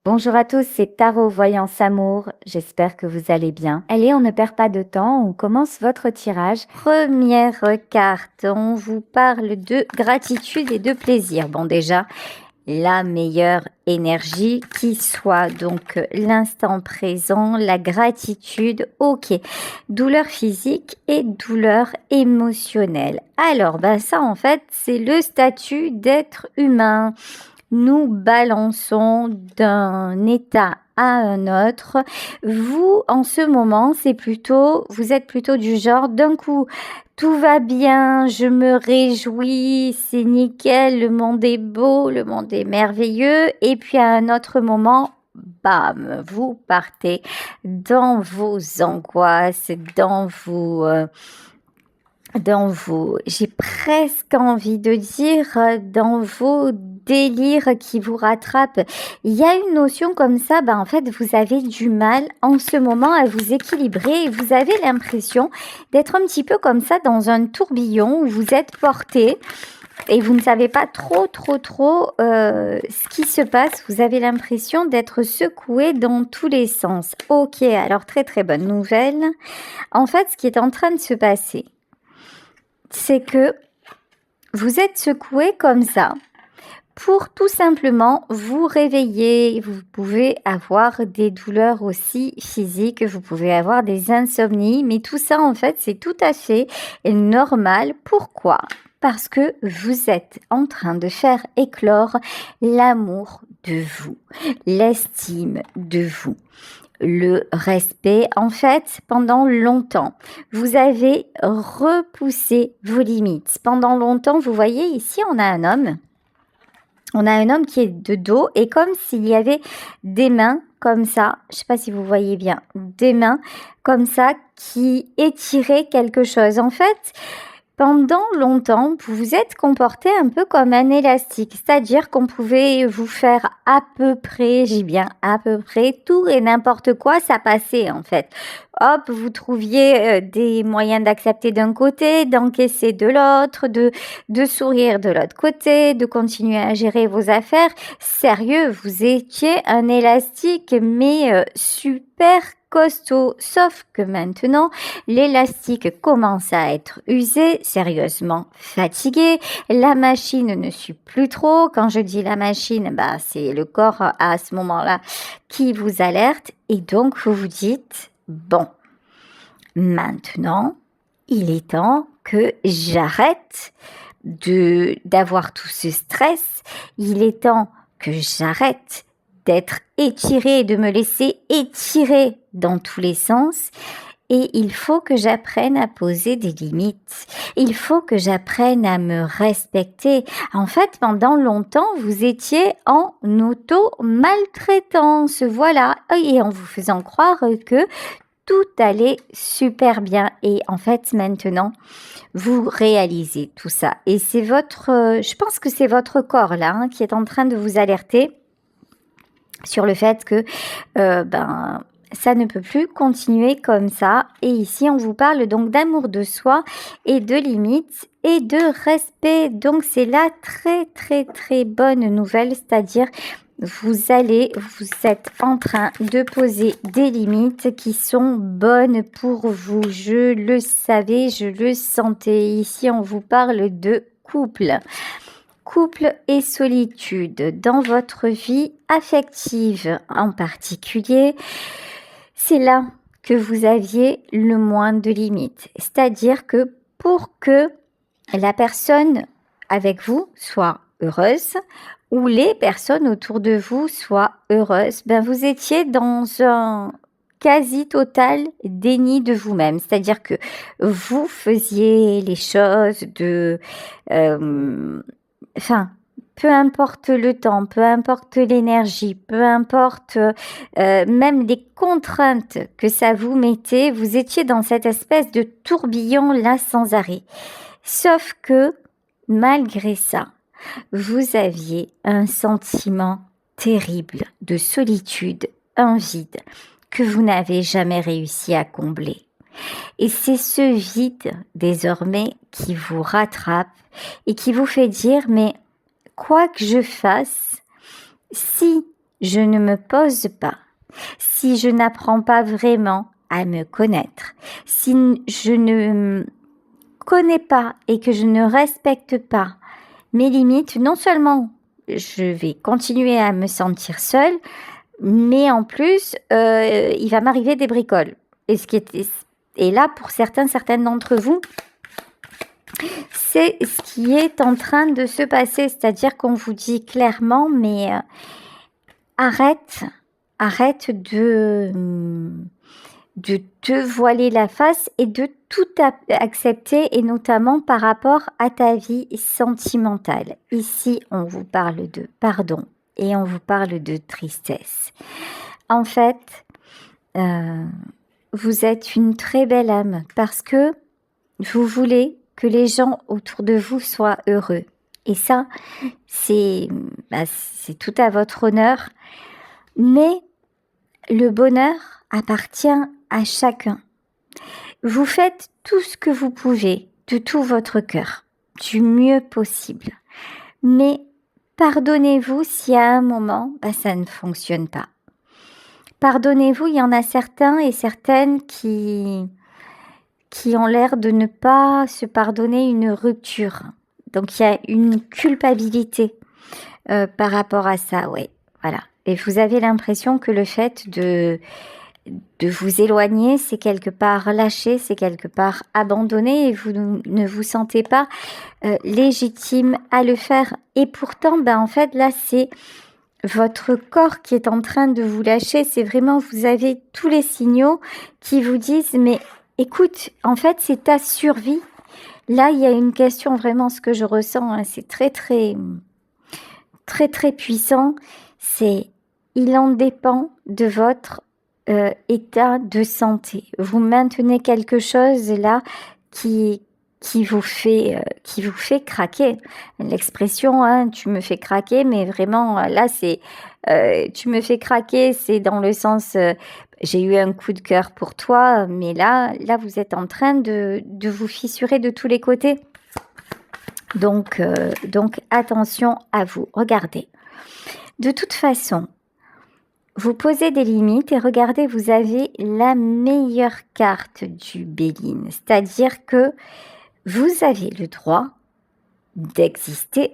Bonjour à tous, c'est Tarot Voyance Amour. J'espère que vous allez bien. Allez, on ne perd pas de temps, on commence votre tirage. Première carte, on vous parle de gratitude et de plaisir. Bon, déjà, la meilleure énergie qui soit. Donc, l'instant présent, la gratitude, ok. Douleur physique et douleur émotionnelle. Alors, ça, en fait, c'est le statut d'être humain. Nous balançons d'un état à un autre. Vous, en ce moment, vous êtes plutôt du genre, d'un coup, tout va bien, je me réjouis, c'est nickel, le monde est beau, le monde est merveilleux. Et puis à un autre moment, bam, vous partez dans vos angoisses, j'ai presque envie de dire, dans vos délires qui vous rattrapent. Il y a une notion comme ça, en fait, vous avez du mal en ce moment à vous équilibrer et vous avez l'impression d'être un petit peu comme ça dans un tourbillon où vous êtes porté et vous ne savez pas trop ce qui se passe. Vous avez l'impression d'être secoué dans tous les sens. Ok, alors très bonne nouvelle. En fait, ce qui est en train de se passer, c'est que vous êtes secoué comme ça pour tout simplement vous réveiller. Vous pouvez avoir des douleurs aussi physiques, vous pouvez avoir des insomnies, mais tout ça en fait c'est tout à fait normal. Pourquoi ? Parce que vous êtes en train de faire éclore l'amour de vous, l'estime de vous. Le respect, en fait, pendant longtemps, vous avez repoussé vos limites. Pendant longtemps, vous voyez, ici, on a un homme qui est de dos et comme s'il y avait des mains comme ça, je ne sais pas si vous voyez bien, des mains comme ça qui étiraient quelque chose. En fait, pendant longtemps, vous vous êtes comporté un peu comme un élastique, c'est-à-dire qu'on pouvait vous faire à peu près, j'ai bien à peu près, tout et n'importe quoi, ça passait en fait. Hop, vous trouviez des moyens d'accepter d'un côté, d'encaisser de l'autre, de sourire de l'autre côté, de continuer à gérer vos affaires. Sérieux, vous étiez un élastique, mais super costaud, sauf que maintenant, l'élastique commence à être usé, sérieusement fatigué, la machine ne suit plus trop. Quand je dis la machine, c'est le corps à ce moment-là qui vous alerte et donc vous vous dites, bon, maintenant, il est temps que j'arrête d'avoir tout ce stress, il est temps que j'arrête d'être étirée, de me laisser étirer dans tous les sens. Et il faut que j'apprenne à poser des limites. Il faut que j'apprenne à me respecter. En fait, pendant longtemps, vous étiez en auto-maltraitance. Voilà. Et en vous faisant croire que tout allait super bien. Et en fait, maintenant, vous réalisez tout ça. Et c'est je pense que c'est votre corps là qui est en train de vous alerter sur le fait que, ça ne peut plus continuer comme ça. Et ici, on vous parle donc d'amour de soi et de limites et de respect. Donc, c'est la très bonne nouvelle, c'est-à-dire vous êtes en train de poser des limites qui sont bonnes pour vous. Je le savais, je le sentais. Ici, on vous parle de couple. Couple et solitude dans votre vie affective en particulier. C'est là que vous aviez le moins de limites. C'est-à-dire que pour que la personne avec vous soit heureuse ou les personnes autour de vous soient heureuses, vous étiez dans un quasi total déni de vous-même. C'est-à-dire que vous faisiez les choses peu importe le temps, peu importe l'énergie, peu importe même les contraintes que ça vous mettait, vous étiez dans cette espèce de tourbillon là sans arrêt. Sauf que malgré ça, vous aviez un sentiment terrible de solitude, un vide que vous n'avez jamais réussi à combler. Et c'est ce vide désormais qui vous rattrape et qui vous fait dire mais quoi que je fasse, si je ne me pose pas, si je n'apprends pas vraiment à me connaître, si je ne connais pas et que je ne respecte pas mes limites, non seulement je vais continuer à me sentir seule, mais en plus, il va m'arriver des bricoles. Et là, pour certaines d'entre vous, c'est ce qui est en train de se passer. C'est-à-dire qu'on vous dit clairement, mais arrête de te voiler la face et de tout accepter, et notamment par rapport à ta vie sentimentale. Ici, on vous parle de pardon et on vous parle de tristesse. En fait, vous êtes une très belle âme parce que vous voulez que les gens autour de vous soient heureux. Et ça, c'est tout à votre honneur. Mais le bonheur appartient à chacun. Vous faites tout ce que vous pouvez, de tout votre cœur, du mieux possible. Mais pardonnez-vous si à un moment, ça ne fonctionne pas. Pardonnez-vous, il y en a certains et certaines qui ont l'air de ne pas se pardonner une rupture. Donc il y a une culpabilité par rapport à ça, ouais, voilà. Et vous avez l'impression que le fait de vous éloigner, c'est quelque part lâcher, c'est quelque part abandonner, et vous ne vous sentez pas légitime à le faire. Et pourtant, en fait, là, c'est votre corps qui est en train de vous lâcher. C'est vraiment, vous avez tous les signaux qui vous disent, mais écoute, en fait, c'est ta survie. Là, il y a une question, vraiment, ce que je ressens, c'est très, très, très, très puissant. C'est, il en dépend de votre état de santé. Vous maintenez quelque chose là qui vous fait craquer. L'expression, tu me fais craquer, mais vraiment là c'est tu me fais craquer, c'est dans le sens j'ai eu un coup de cœur pour toi, mais là vous êtes en train de vous fissurer de tous les côtés. Donc attention à vous. Regardez. De toute façon, vous posez des limites et regardez, vous avez la meilleure carte du Béline. C'est-à-dire que vous avez le droit d'exister.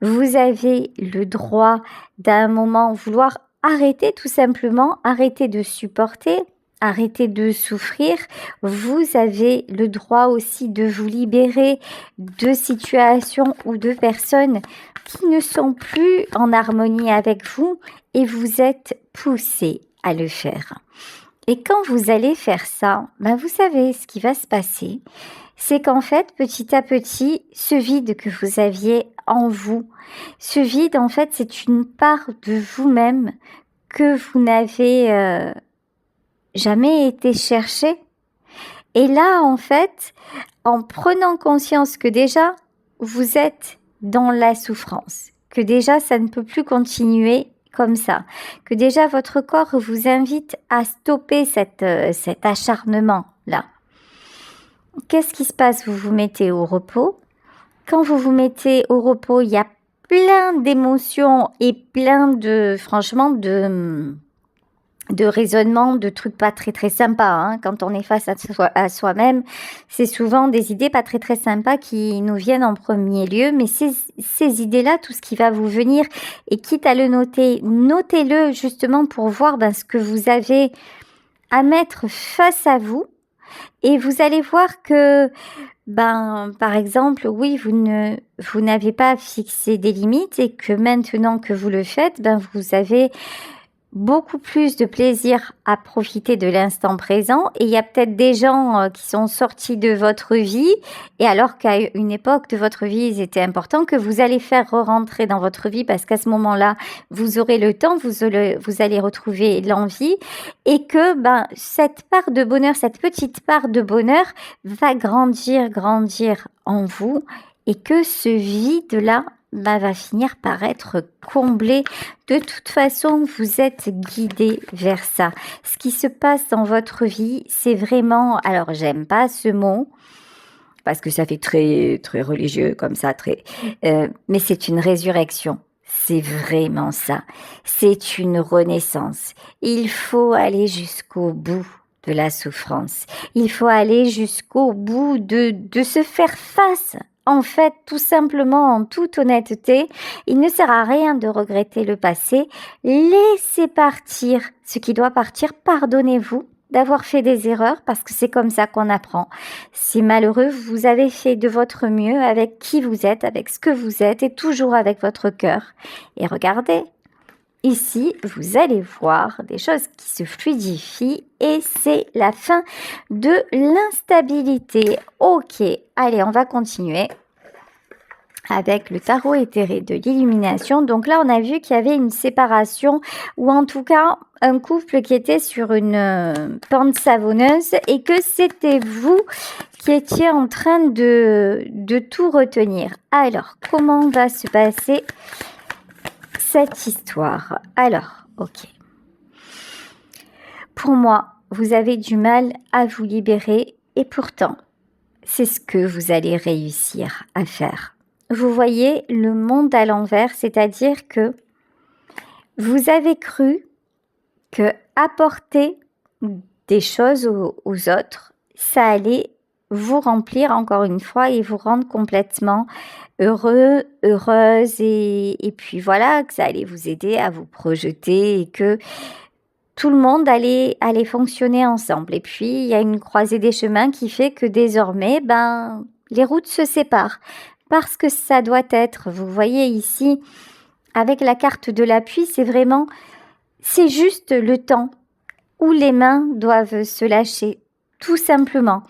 Vous avez le droit d'un moment vouloir arrêter, tout simplement, arrêter de supporter, arrêter de souffrir. Vous avez le droit aussi de vous libérer de situations ou de personnes qui ne sont plus en harmonie avec vous, et vous êtes poussé à le faire. Et quand vous allez faire ça, vous savez ce qui va se passer, c'est qu'en fait, petit à petit, ce vide que vous aviez en vous, ce vide, en fait, c'est une part de vous-même que vous n'avez jamais été chercher. Et là, en fait, en prenant conscience que déjà, vous êtes dans la souffrance, que déjà, ça ne peut plus continuer comme ça, que déjà, votre corps vous invite à stopper cet acharnement-là. Qu'est-ce qui se passe? Vous vous mettez au repos. Quand vous vous mettez au repos, il y a plein d'émotions et plein de, franchement, de raisonnements, de trucs pas très très sympas. Quand on est face à soi-même, c'est souvent des idées pas très très sympas qui nous viennent en premier lieu. Mais ces idées-là, tout ce qui va vous venir, et quitte à le noter, notez-le justement pour voir ce que vous avez à mettre face à vous. Et vous allez voir que, par exemple, oui, vous n'avez pas fixé des limites, et que maintenant que vous le faites, vous avez beaucoup plus de plaisir à profiter de l'instant présent. Et il y a peut-être des gens qui sont sortis de votre vie, et alors qu'à une époque de votre vie, ils étaient importants, que vous allez faire re-rentrer dans votre vie, parce qu'à ce moment-là, vous aurez le temps, vous allez retrouver l'envie, et que cette part de bonheur, cette petite part de bonheur va grandir en vous, et que ce vide-là va finir par être comblé. De toute façon, vous êtes guidé vers ça. Ce qui se passe dans votre vie, c'est vraiment, alors j'aime pas ce mot, parce que ça fait très, très religieux comme ça, mais c'est une résurrection. C'est vraiment ça. C'est une renaissance. Il faut aller jusqu'au bout de la souffrance. Il faut aller jusqu'au bout de se faire face. En fait, tout simplement, en toute honnêteté, il ne sert à rien de regretter le passé. Laissez partir ce qui doit partir. Pardonnez-vous d'avoir fait des erreurs parce que c'est comme ça qu'on apprend. C'est malheureux, vous avez fait de votre mieux avec qui vous êtes, avec ce que vous êtes et toujours avec votre cœur. Et regardez, ici, vous allez voir des choses qui se fluidifient et c'est la fin de l'instabilité. Ok, allez, on va continuer avec le tarot éthéré de l'illumination. Donc là, on a vu qu'il y avait une séparation ou en tout cas un couple qui était sur une pente savonneuse et que c'était vous qui étiez en train de tout retenir. Alors, comment va se passer cette histoire? Alors, ok. Pour moi, vous avez du mal à vous libérer et pourtant, c'est ce que vous allez réussir à faire. Vous voyez le monde à l'envers, c'est-à-dire que vous avez cru que apporter des choses aux autres, ça allait vous remplir encore une fois et vous rendre complètement heureux, heureuse et puis voilà, que ça allait vous aider à vous projeter et que tout le monde allait fonctionner ensemble. Et puis, il y a une croisée des chemins qui fait que désormais, les routes se séparent. Parce que ça doit être, vous voyez ici, avec la carte de l'appui, c'est juste le temps où les mains doivent se lâcher, tout simplement.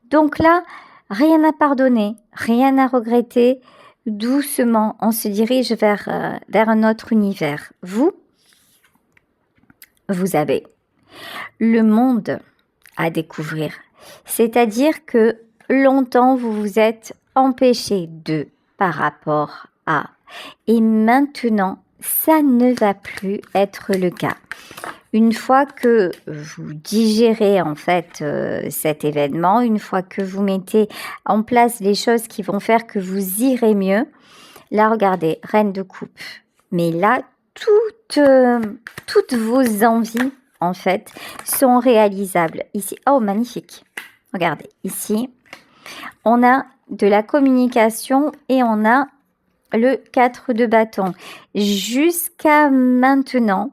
Donc là, rien à pardonner, rien à regretter. Doucement, on se dirige vers un autre univers. Vous avez le monde à découvrir. C'est-à-dire que longtemps, vous vous êtes empêché de par rapport à. Et maintenant, ça ne va plus être le cas. Une fois que vous digérez en fait cet événement, une fois que vous mettez en place les choses qui vont faire que vous irez mieux, là regardez, Reine de coupe. Mais là, toutes vos envies en fait sont réalisables. Ici, oh magnifique. Regardez, ici, on a de la communication et on a le 4 de bâton. Jusqu'à maintenant,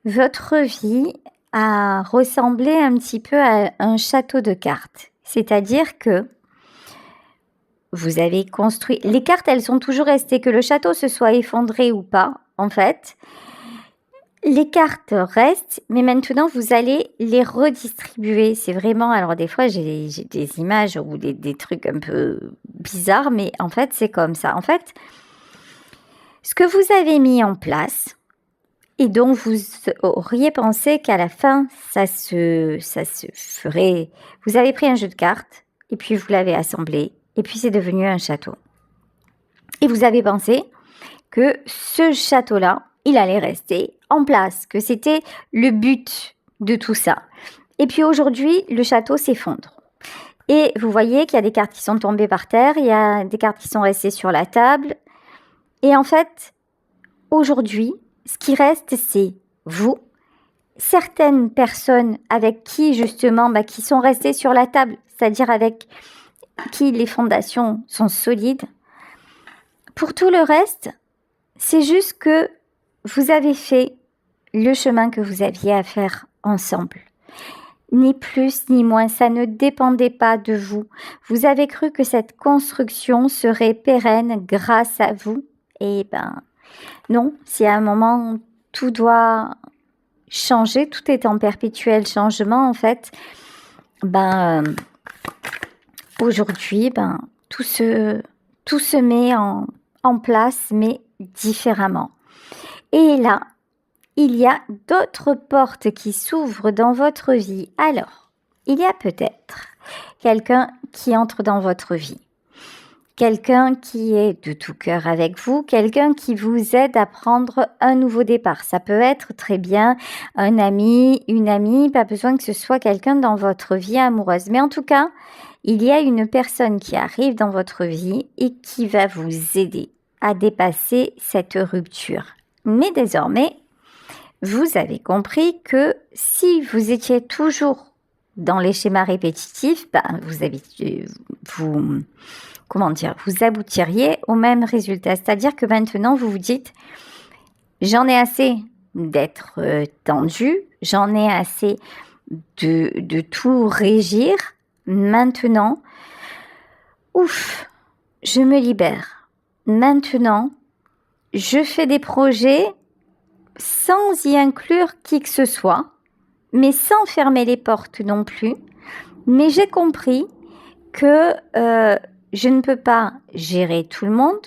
votre vie a ressemblé un petit peu à un château de cartes. C'est-à-dire que vous avez construit... Les cartes, elles sont toujours restées, que le château se soit effondré ou pas, en fait. Les cartes restent, mais maintenant, vous allez les redistribuer. C'est vraiment... Alors, des fois, j'ai des images ou des trucs un peu bizarres, mais en fait, c'est comme ça. En fait, ce que vous avez mis en place et dont vous auriez pensé qu'à la fin, ça se ferait... Vous avez pris un jeu de cartes et puis vous l'avez assemblé et puis c'est devenu un château. Et vous avez pensé que ce château-là, il allait rester en place, que c'était le but de tout ça. Et puis aujourd'hui, le château s'effondre. Et vous voyez qu'il y a des cartes qui sont tombées par terre, il y a des cartes qui sont restées sur la table. Et en fait, aujourd'hui, ce qui reste, c'est vous, certaines personnes avec qui justement, qui sont restées sur la table, c'est-à-dire avec qui les fondations sont solides. Pour tout le reste, c'est juste que vous avez fait le chemin que vous aviez à faire ensemble. Ni plus ni moins, ça ne dépendait pas de vous. Vous avez cru que cette construction serait pérenne grâce à vous. Et non, si à un moment tout doit changer, tout est en perpétuel changement en fait, aujourd'hui, tout se met en place, mais différemment. Et là, il y a d'autres portes qui s'ouvrent dans votre vie. Alors, il y a peut-être quelqu'un qui entre dans votre vie. Quelqu'un qui est de tout cœur avec vous, quelqu'un qui vous aide à prendre un nouveau départ. Ça peut être très bien un ami, une amie, pas besoin que ce soit quelqu'un dans votre vie amoureuse. Mais en tout cas, il y a une personne qui arrive dans votre vie et qui va vous aider à dépasser cette rupture. Mais désormais, vous avez compris que si vous étiez toujours dans les schémas répétitifs, vous aboutiriez au même résultat. C'est-à-dire que maintenant, vous vous dites, j'en ai assez d'être tendu, j'en ai assez de tout régir. Maintenant, je me libère. Maintenant, je fais des projets sans y inclure qui que ce soit, mais sans fermer les portes non plus. Mais j'ai compris que je ne peux pas gérer tout le monde,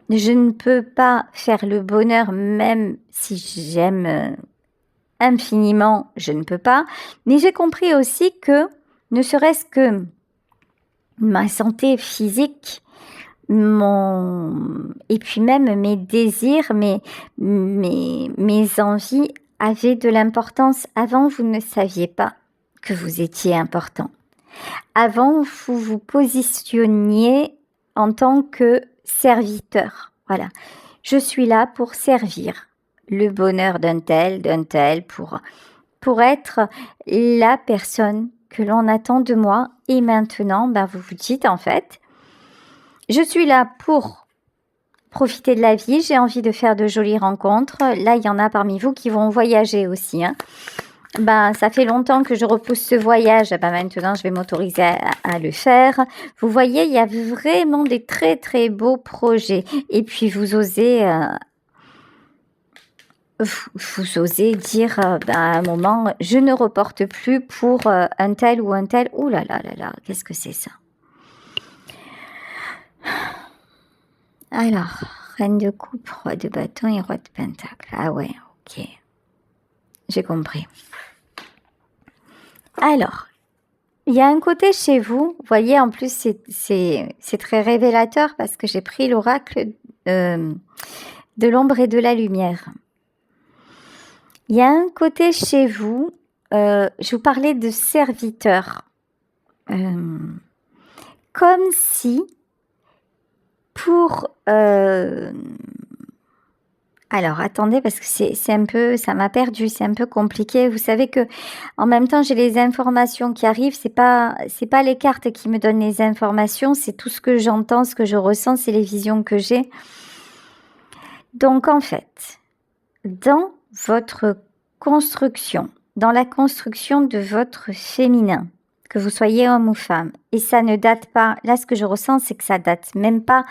je ne peux pas faire le bonheur même si j'aime infiniment, je ne peux pas. Mais j'ai compris aussi que, ne serait-ce que ma santé physique, et puis même mes désirs, mes envies avaient de l'importance. Avant, vous ne saviez pas que vous étiez important. Avant, vous vous positionniez en tant que serviteur. Voilà. Je suis là pour servir le bonheur d'un tel, pour être la personne que l'on attend de moi. Et maintenant, vous vous dites en fait, je suis là pour profiter de la vie, j'ai envie de faire de jolies rencontres. Là, il y en a parmi vous qui vont voyager aussi. Ça fait longtemps que je repousse ce voyage. Maintenant, je vais m'autoriser à le faire. Vous voyez, il y a vraiment des très, très beaux projets. Et puis, vous osez dire à un moment, je ne reporte plus pour un tel ou un tel. Ouh là là là là, qu'est-ce que c'est ça? Alors, reine de coupe, roi de bâton et roi de pentacle. Ah ouais, ok. J'ai compris. Alors, il y a un côté chez vous, vous voyez, en plus, c'est très révélateur parce que j'ai pris l'oracle de l'ombre et de la lumière. Il y a un côté chez vous, je vous parlais de serviteur. Comme si, pour... Alors, attendez, parce que c'est un peu, ça m'a perdu, c'est un peu compliqué. Vous savez que, en même temps, j'ai les informations qui arrivent. C'est pas les cartes qui me donnent les informations, c'est tout ce que j'entends, ce que je ressens, c'est les visions que j'ai. Donc, en fait, dans votre construction, dans la construction de votre féminin, que vous soyez homme ou femme, et ça ne date pas, là, ce que je ressens, c'est que ça date même pas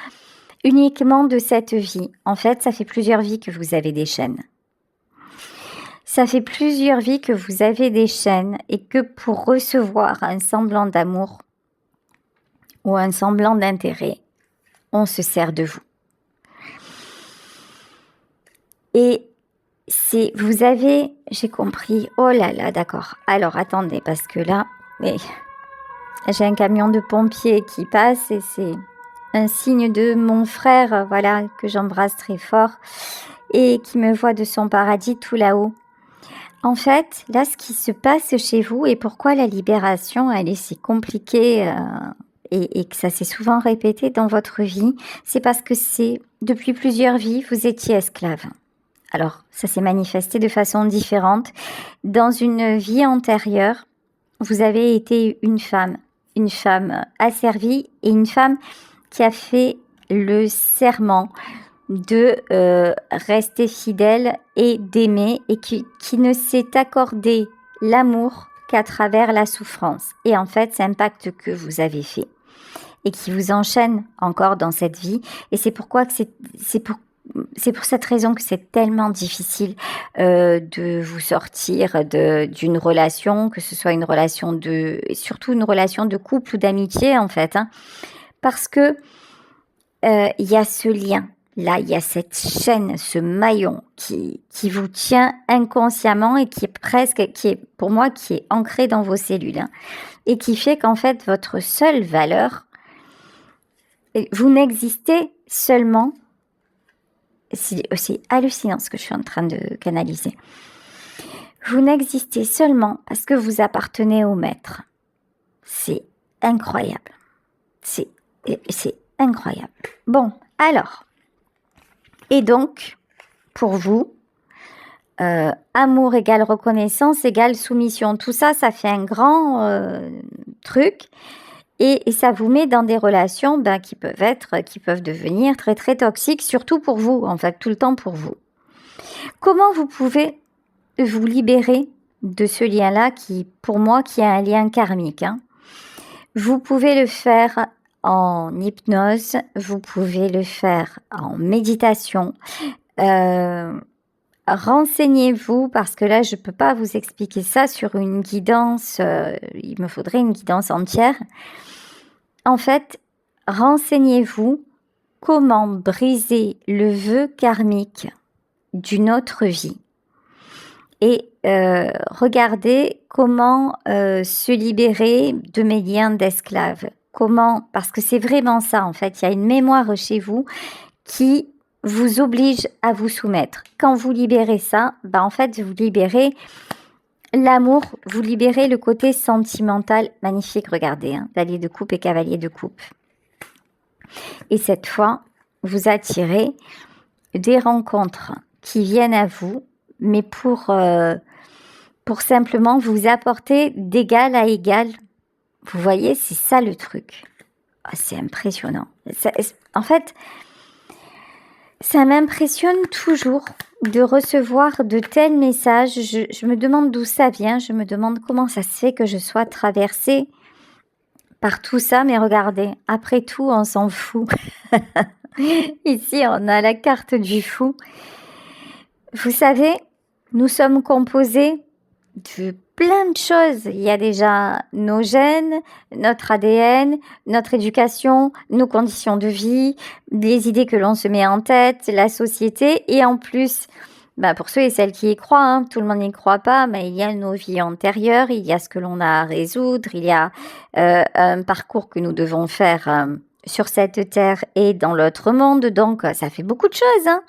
uniquement de cette vie. En fait, ça fait plusieurs vies que vous avez des chaînes. Ça fait plusieurs vies que vous avez des chaînes et que pour recevoir un semblant d'amour ou un semblant d'intérêt, on se sert de vous. Et vous avez, j'ai compris, oh là là, d'accord. Alors, attendez, parce que là, j'ai un camion de pompiers qui passe et c'est un signe de mon frère, voilà, que j'embrasse très fort et qui me voit de son paradis tout là-haut. En fait, là, ce qui se passe chez vous et pourquoi la libération, elle est si compliquée et que ça s'est souvent répété dans votre vie, c'est parce que depuis plusieurs vies, vous étiez esclave. Alors, ça s'est manifesté de façon différente. Dans une vie antérieure, vous avez été une femme asservie et une femme qui a fait le serment de rester fidèle et d'aimer et qui ne s'est accordé l'amour qu'à travers la souffrance. Et en fait, c'est un pacte que vous avez fait et qui vous enchaîne encore dans cette vie. Et c'est pourquoi que c'est pour cette raison que c'est tellement difficile de vous sortir d'une relation, que ce soit une relation surtout une relation de couple ou d'amitié en fait, parce que il y a ce lien, là il y a cette chaîne, ce maillon qui vous tient inconsciemment et qui est pour moi qui est ancré dans vos cellules et qui fait qu'en fait votre seule valeur, vous n'existez seulement. C'est aussi hallucinant ce que je suis en train de canaliser. Vous n'existez seulement parce que vous appartenez au maître. C'est incroyable. C'est incroyable. Bon, alors, Et donc, pour vous, amour égale reconnaissance égale soumission. Tout ça, ça fait un grand truc. Et ça vous met dans des relations qui peuvent devenir très très toxiques, surtout pour vous, en fait, tout le temps pour vous. Comment vous pouvez vous libérer de ce lien-là qui, pour moi, qui est un lien karmique, hein. Vous pouvez le faire en hypnose, vous pouvez le faire en méditation. Renseignez-vous parce que là, je ne peux pas vous expliquer ça sur une guidance. Il me faudrait une guidance entière. En fait, renseignez-vous comment briser le vœu karmique d'une autre vie. Et regardez comment se libérer de mes liens d'esclave. Comment, parce que c'est vraiment ça en fait, il y a une mémoire chez vous qui vous oblige à vous soumettre. Quand vous libérez ça, en fait vous libérez l'amour, vous libérez le côté sentimental. Magnifique, regardez, hein, Valier de coupe et cavalier de coupe. Et cette fois, vous attirez des rencontres qui viennent à vous, mais pour simplement vous apporter d'égal à égal. Vous voyez, c'est ça le truc. Oh, c'est impressionnant. En fait, ça m'impressionne toujours de recevoir de tels messages. Je me demande d'où ça vient. Je me demande comment ça se fait que je sois traversée par tout ça. Mais regardez, après tout, on s'en fout. Ici, on a la carte du fou. Vous savez, nous sommes composés de plein de choses. Il y a déjà nos gènes, notre ADN, notre éducation, nos conditions de vie, les idées que l'on se met en tête, la société. Et en plus, pour ceux et celles qui y croient, hein, tout le monde n'y croit pas, mais il y a nos vies antérieures, il y a ce que l'on a à résoudre, il y a un parcours que nous devons faire sur cette terre et dans l'autre monde. Donc, ça fait beaucoup de choses, hein.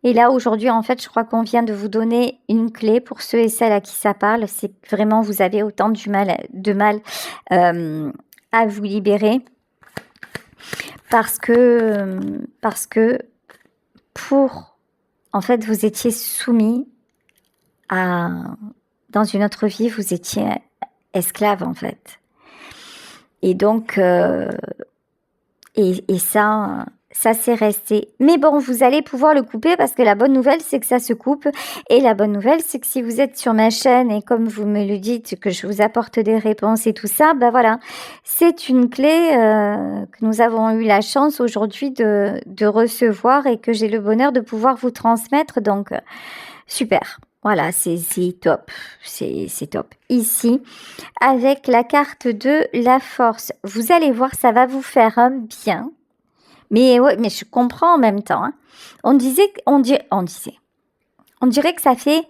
Et là, aujourd'hui, en fait, je crois qu'on vient de vous donner une clé pour ceux et celles à qui ça parle. C'est vraiment, vous avez autant de mal à vous libérer parce que en fait, vous étiez soumis dans une autre vie, vous étiez esclave, en fait. Et donc, et ça c'est resté. Mais bon, vous allez pouvoir le couper parce que la bonne nouvelle, c'est que ça se coupe. Et la bonne nouvelle, c'est que si vous êtes sur ma chaîne et comme vous me le dites, que je vous apporte des réponses et tout ça, voilà. C'est une clé que nous avons eu la chance aujourd'hui de recevoir et que j'ai le bonheur de pouvoir vous transmettre. Donc, super. Voilà, c'est top. C'est top. Ici, avec la carte de la force, vous allez voir, ça va vous faire un bien. Mais ouais, mais je comprends en même temps, hein. On dirait que ça fait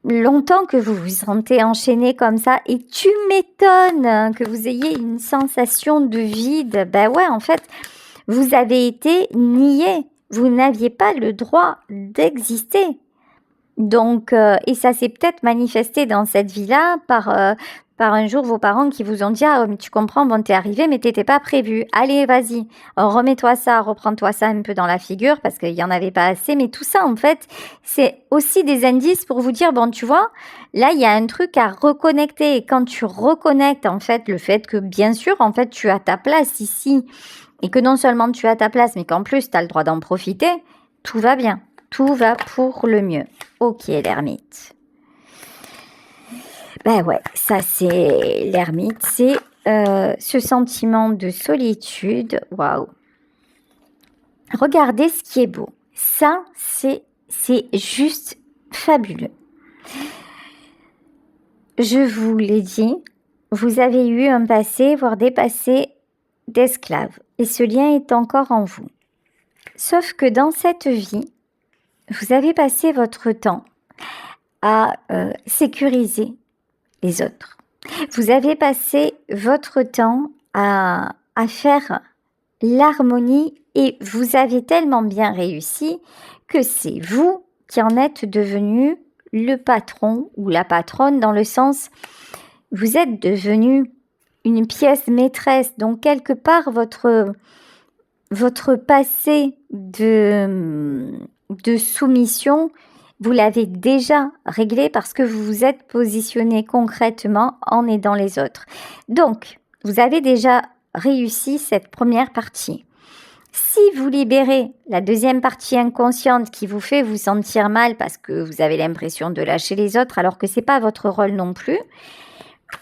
longtemps que vous vous sentez enchaîné comme ça et tu m'étonnes que vous ayez une sensation de vide. Ouais, en fait, vous avez été nié. Vous n'aviez pas le droit d'exister. Donc, et ça s'est peut-être manifesté dans cette vie-là par un jour vos parents qui vous ont dit « Ah, mais tu comprends, bon, t'es arrivé, mais t'étais pas prévu. Allez, vas-y, remets-toi ça, reprends-toi ça un peu dans la figure parce qu'il y en avait pas assez. » Mais tout ça, en fait, c'est aussi des indices pour vous dire « Bon, tu vois, là, il y a un truc à reconnecter. » Et quand tu reconnectes, en fait, le fait que, bien sûr, en fait, tu as ta place ici et que non seulement tu as ta place, mais qu'en plus, tu as le droit d'en profiter, tout va bien. Tout va pour le mieux. Ok, l'ermite. Ouais, ça c'est l'ermite, c'est ce sentiment de solitude. Waouh. Regardez ce qui est beau. Ça, c'est juste fabuleux. Je vous l'ai dit, vous avez eu un passé, voire des passés d'esclaves. Et ce lien est encore en vous. Sauf que dans cette vie, vous avez passé votre temps à sécuriser les autres. Vous avez passé votre temps à faire l'harmonie et vous avez tellement bien réussi que c'est vous qui en êtes devenu le patron ou la patronne dans le sens, vous êtes devenu une pièce maîtresse. Donc quelque part, votre passé de soumission, vous l'avez déjà réglé parce que vous vous êtes positionné concrètement en aidant les autres. Donc, vous avez déjà réussi cette première partie. Si vous libérez la deuxième partie inconsciente qui vous fait vous sentir mal parce que vous avez l'impression de lâcher les autres alors que c'est pas votre rôle non plus,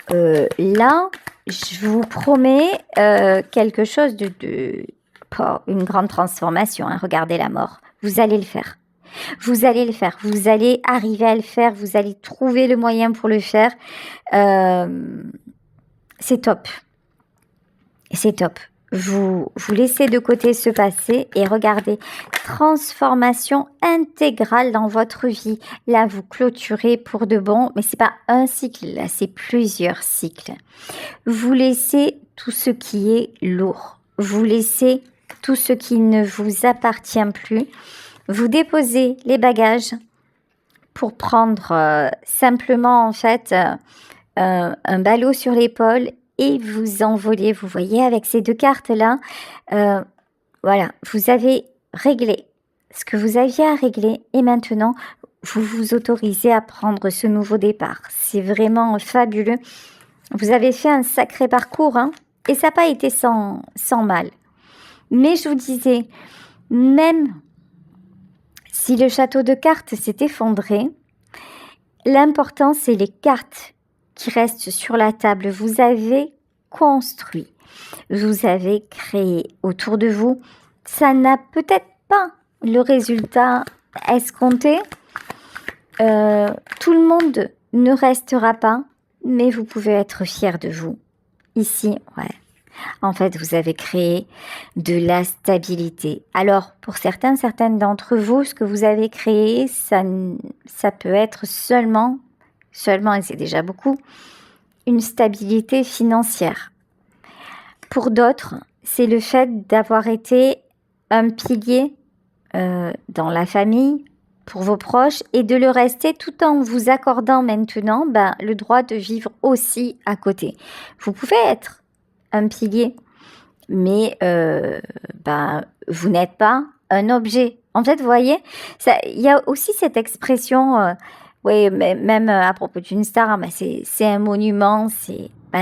là, je vous promets quelque chose pas une grande transformation. Hein, regardez la mort. Vous allez le faire. Vous allez le faire. Vous allez arriver à le faire. Vous allez trouver le moyen pour le faire. C'est top. C'est top. Vous laissez de côté ce passé et regardez, transformation intégrale dans votre vie. Là, vous clôturez pour de bon, mais c'est pas un cycle, là, c'est plusieurs cycles. Vous laissez tout ce qui est lourd. Vous laissez tout ce qui ne vous appartient plus. Vous déposez les bagages pour prendre simplement en fait un ballot sur l'épaule et vous envolez. Vous voyez avec ces deux cartes-là, voilà, vous avez réglé ce que vous aviez à régler et maintenant, vous vous autorisez à prendre ce nouveau départ. C'est vraiment fabuleux. Vous avez fait un sacré parcours hein, et ça n'a pas été sans mal. Mais je vous disais, même si le château de cartes s'est effondré, l'important, c'est les cartes qui restent sur la table. Vous avez construit, vous avez créé autour de vous. Ça n'a peut-être pas le résultat escompté. Tout le monde ne restera pas, mais vous pouvez être fier de vous. Ici, ouais. En fait, vous avez créé de la stabilité. Alors, pour certaines d'entre vous, ce que vous avez créé, ça peut être seulement, et c'est déjà beaucoup, une stabilité financière. Pour d'autres, c'est le fait d'avoir été un pilier dans la famille, pour vos proches, et de le rester tout en vous accordant maintenant le droit de vivre aussi à côté. Vous pouvez être un pilier, mais vous n'êtes pas un objet. En fait, vous voyez, il y a aussi cette expression, oui, même à propos d'une star, c'est un monument,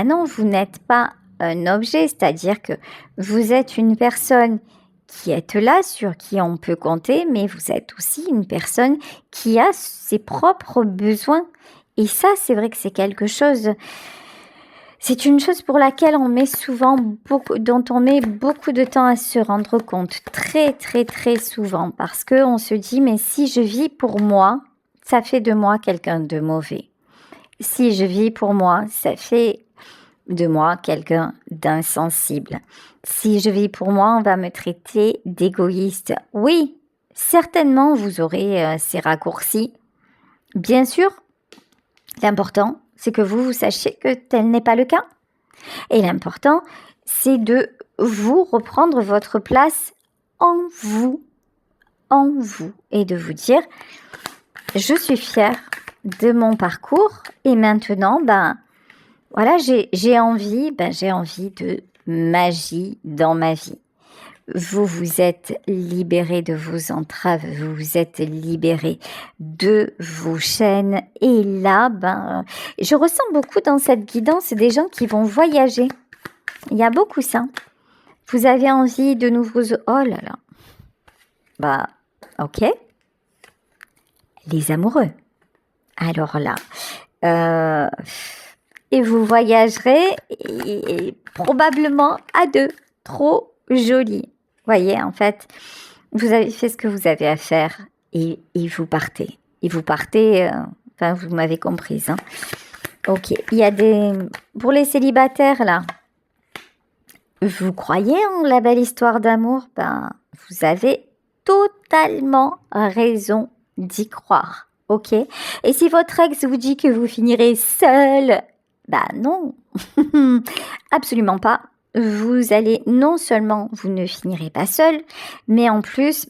non, vous n'êtes pas un objet, c'est-à-dire que vous êtes une personne qui est là, sur qui on peut compter, mais vous êtes aussi une personne qui a ses propres besoins. Et ça, c'est vrai que c'est quelque chose... C'est une chose pour laquelle dont on met beaucoup de temps à se rendre compte, très très très souvent, parce qu'on se dit, mais si je vis pour moi, ça fait de moi quelqu'un de mauvais. Si je vis pour moi, ça fait de moi quelqu'un d'insensible. Si je vis pour moi, on va me traiter d'égoïste. Oui, certainement vous aurez ces raccourcis. Bien sûr, l'important, c'est que vous sachiez que tel n'est pas le cas. Et l'important, c'est de vous reprendre votre place en vous, et de vous dire, je suis fière de mon parcours et maintenant, voilà, j'ai envie de magie dans ma vie. Vous vous êtes libéré de vos entraves, vous vous êtes libéré de vos chaînes. Et là, je ressens beaucoup dans cette guidance des gens qui vont voyager. Il y a beaucoup ça. Vous avez envie de nouveaux... Oh là là. Ok. Les amoureux. Alors là... et vous voyagerez et probablement à deux. Trop joli. Voyez, en fait, vous avez fait ce que vous avez à faire et vous partez. Et vous partez, vous m'avez comprise. Hein. Ok, il y a pour les célibataires, là, vous croyez en la belle histoire d'amour? Vous avez totalement raison d'y croire. Ok. Et si votre ex vous dit que vous finirez seul, non, absolument pas. Vous allez, non seulement vous ne finirez pas seul, mais en plus,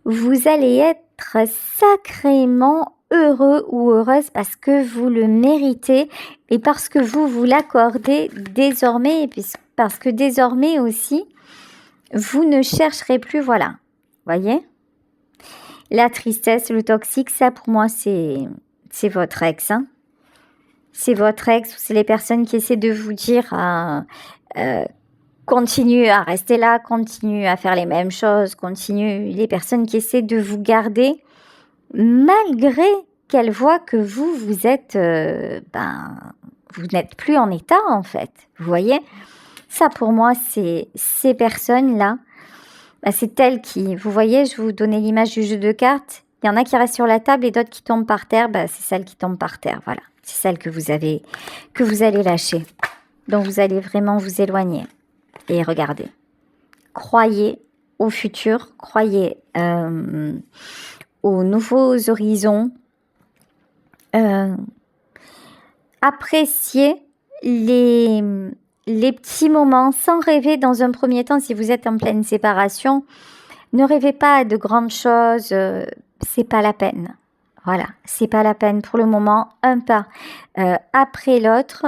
vous allez être sacrément heureux ou heureuse parce que vous le méritez et parce que vous l'accordez désormais et parce que désormais aussi, Vous ne chercherez plus, voilà. Voyez? La tristesse, le toxique, ça pour moi, c'est votre ex. Hein. C'est votre ex ou c'est les personnes qui essaient de vous dire continue à rester là, continue à faire les mêmes choses, continue. Les personnes qui essaient de vous garder malgré qu'elles voient que vous êtes, vous n'êtes plus en état en fait. Vous voyez? Ça pour moi, c'est ces personnes-là. C'est elles qui, vous voyez, je vous donnais l'image du jeu de cartes. Il y en a qui restent sur la table et d'autres qui tombent par terre. C'est celles qui tombent par terre, voilà. C'est celles que vous allez lâcher. Donc vous allez vraiment vous éloigner. Et regardez. Croyez au futur, croyez aux nouveaux horizons. Appréciez les petits moments sans rêver dans un premier temps si vous êtes en pleine séparation. Ne rêvez pas à de grandes choses, c'est pas la peine. Voilà, c'est pas la peine pour le moment. Un pas après l'autre,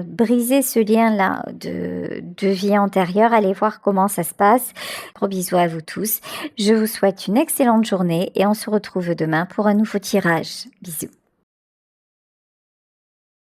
brisez ce lien-là de vie antérieure. Allez voir comment ça se passe. Gros bisous à vous tous. Je vous souhaite une excellente journée et on se retrouve demain pour un nouveau tirage. Bisous.